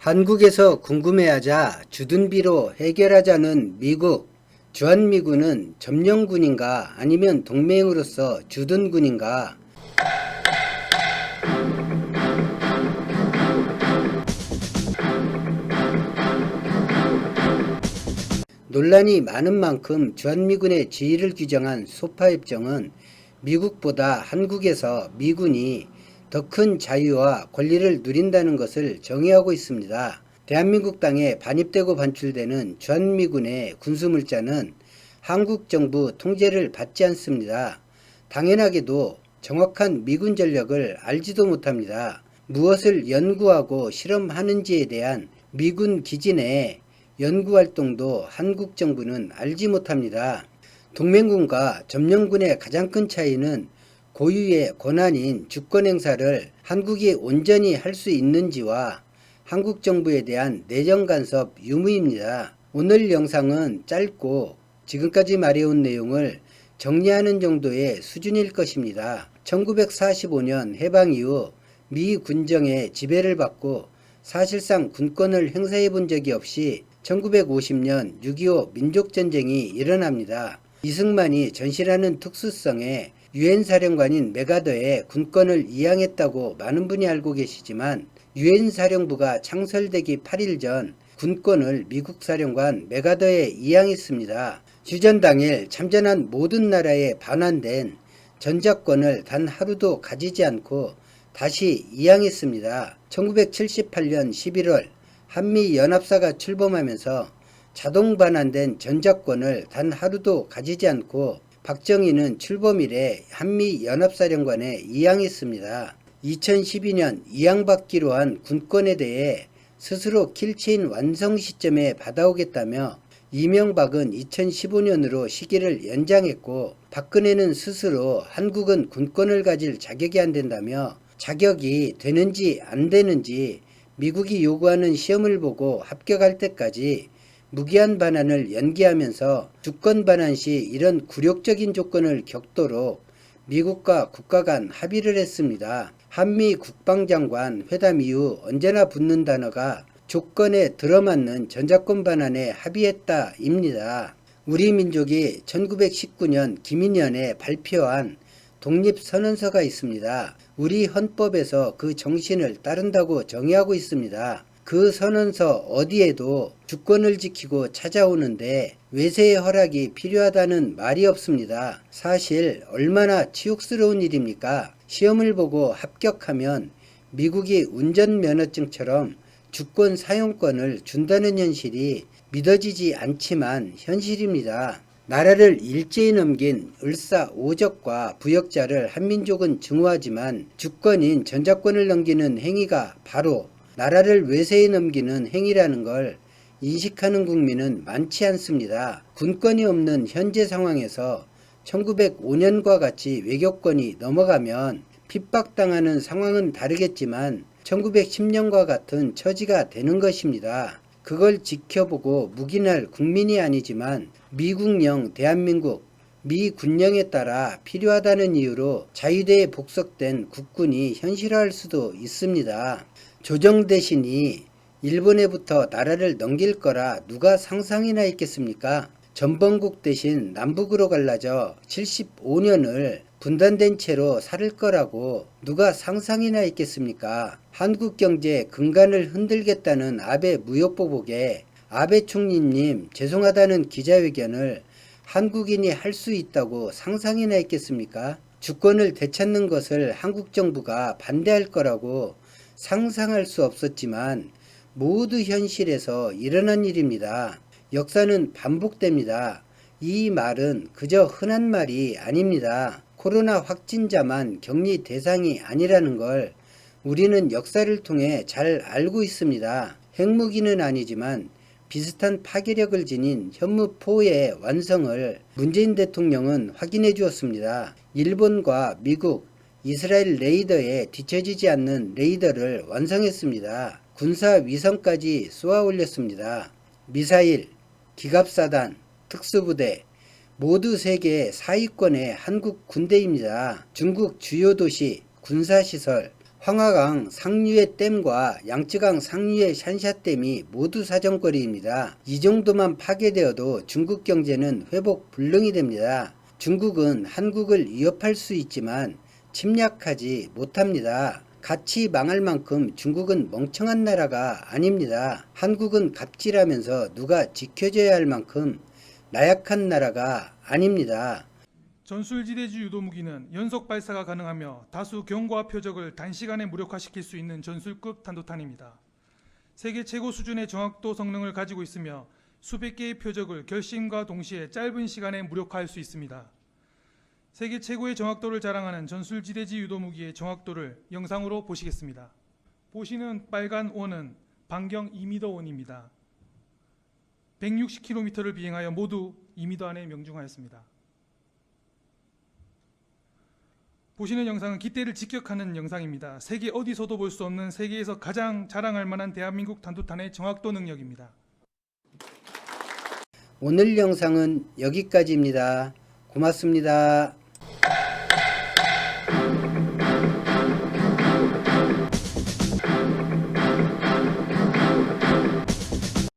한국에서 궁금해하자 주둔비로 해결하자는 미국. 주한미군은 점령군인가 아니면 동맹으로서 주둔군인가? 논란이 많은 만큼 주한미군의 지위를 규정한 소파협정은 미국보다 한국에서 미군이 더 큰 자유와 권리를 누린다는 것을 정의하고 있습니다. 대한민국 땅에 반입되고 반출되는 주한미군의 군수물자는 한국 정부 통제를 받지 않습니다. 당연하게도 정확한 미군 전력을 알지도 못합니다. 무엇을 연구하고 실험하는지에 대한 미군 기지 내 연구활동도 한국 정부는 알지 못합니다. 동맹군과 점령군의 가장 큰 차이는 고유의 권한인 주권 행사를 한국이 온전히 할 수 있는지와 한국 정부에 대한 내정 간섭 유무입니다. 오늘 영상은 짧고 지금까지 말해온 내용을 정리하는 정도의 수준일 것입니다. 1945년 해방 이후 미 군정의 지배를 받고 사실상 군권을 행사해 본 적이 없이 1950년 6.25 민족전쟁이 일어납니다. 이승만이 전시라는 특수성에 유엔 사령관인 메가더의 군권을 이양했다고 많은 분이 알고 계시지만 유엔 사령부가 창설되기 8일 전 군권을 미국 사령관 메가더에 이양했습니다. 휴전 당일 참전한 모든 나라에 반환된 전작권을 단 하루도 가지지 않고 다시 이양했습니다. 1978년 11월 한미연합사가 출범하면서 자동 반환된 전작권을 단 하루도 가지지 않고 박정희는 출범 이래 한미연합사령관에 이양했습니다. 2012년 이양받기로 한 군권에 대해 스스로 킬체인 완성 시점에 받아오겠다며 이명박은 2015년으로 시기를 연장했고 박근혜는 스스로 한국은 군권을 가질 자격이 안 된다며 자격이 되는지 안 되는지 미국이 요구하는 시험을 보고 합격할 때까지 무기한 반환을 연기하면서 주권 반환 시 이런 굴욕적인 조건을 겪도록 미국과 국가 간 합의를 했습니다. 한미 국방장관 회담 이후 언제나 붙는 단어가 조건에 들어맞는 전작권 반환에 합의했다입니다. 우리 민족이 1919년 김인연에 발표한 독립선언서가 있습니다. 우리 헌법에서 그 정신을 따른다고 정의하고 있습니다. 그 선언서 어디에도 주권을 지키고 찾아오는데 외세의 허락이 필요하다는 말이 없습니다. 사실 얼마나 치욕스러운 일입니까? 시험을 보고 합격하면 미국이 운전면허증처럼 주권 사용권을 준다는 현실이 믿어지지 않지만 현실입니다. 나라를 일제히 넘긴 을사오적과 부역자를 한민족은 증오하지만 주권인 전작권을 넘기는 행위가 바로 나라를 외세에 넘기는 행위라는 걸 인식하는 국민은 많지 않습니다. 군권이 없는 현재 상황에서 1905년과 같이 외교권이 넘어가면 핍박당하는 상황은 다르겠지만 1910년과 같은 처지가 되는 것입니다. 그걸 지켜보고 묵인할 국민이 아니지만 미국령 대한민국, 미 군령에 따라 필요하다는 이유로 자위대에 복속된 국군이 현실화할 수도 있습니다. 조정 대신이 일본에부터 나라를 넘길 거라 누가 상상이나 했겠습니까? 전범국 대신 남북으로 갈라져 75년을 분단된 채로 살 거라고 누가 상상이나 했겠습니까? 한국 경제 근간을 흔들겠다는 아베 무역보복에 아베 총리님 죄송하다는 기자회견을 한국인이 할 수 있다고 상상이나 했겠습니까? 주권을 되찾는 것을 한국 정부가 반대할 거라고 상상할 수 없었지만 모두 현실에서 일어난 일입니다. 역사는 반복됩니다. 이 말은 그저 흔한 말이 아닙니다. 코로나 확진자만 격리 대상이 아니라는 걸 우리는 역사를 통해 잘 알고 있습니다. 핵무기는 아니지만 비슷한 파괴력을 지닌 현무4의 완성을 문재인 대통령은 확인해 주었습니다. 일본과 미국, 이스라엘 레이더에 뒤처지지 않는 레이더를 완성했습니다. 군사위성까지 쏘아 올렸습니다. 미사일, 기갑사단, 특수부대 모두 세계 4위권의 한국 군대입니다. 중국 주요 도시, 군사시설, 황하강 상류의 댐과 양쯔강 상류의 샨샤댐이 모두 사정거리입니다. 이 정도만 파괴되어도 중국 경제는 회복 불능이 됩니다. 중국은 한국을 위협할 수 있지만 침략하지 못합니다. 같이 망할 만큼 중국은 멍청한 나라가 아닙니다. 한국은 갑질하면서 누가 지켜줘야 할 만큼 나약한 나라가 아닙니다. 전술지대지 유도무기는 연속 발사가 가능하며 다수 경과 표적을 단시간에 무력화시킬 수 있는 전술급 탄도탄입니다. 세계 최고 수준의 정확도 성능을 가지고 있으며 수백 개의 표적을 결심과 동시에 짧은 시간에 무력화할 수 있습니다. 세계 최고의 정확도를 자랑하는 전술지대지 유도무기의 정확도를 영상으로 보시겠습니다. 보시는 빨간 원은 반경 2m 원입니다. 160km를 비행하여 모두 2m 안에 명중하였습니다. 보시는 영상은 기대를 직격하는 영상입니다. 세계 어디서도 볼 수 없는 세계에서 가장 자랑할 만한 대한민국 탄도탄의 정확도 능력입니다. 오늘 영상은 여기까지입니다. 고맙습니다.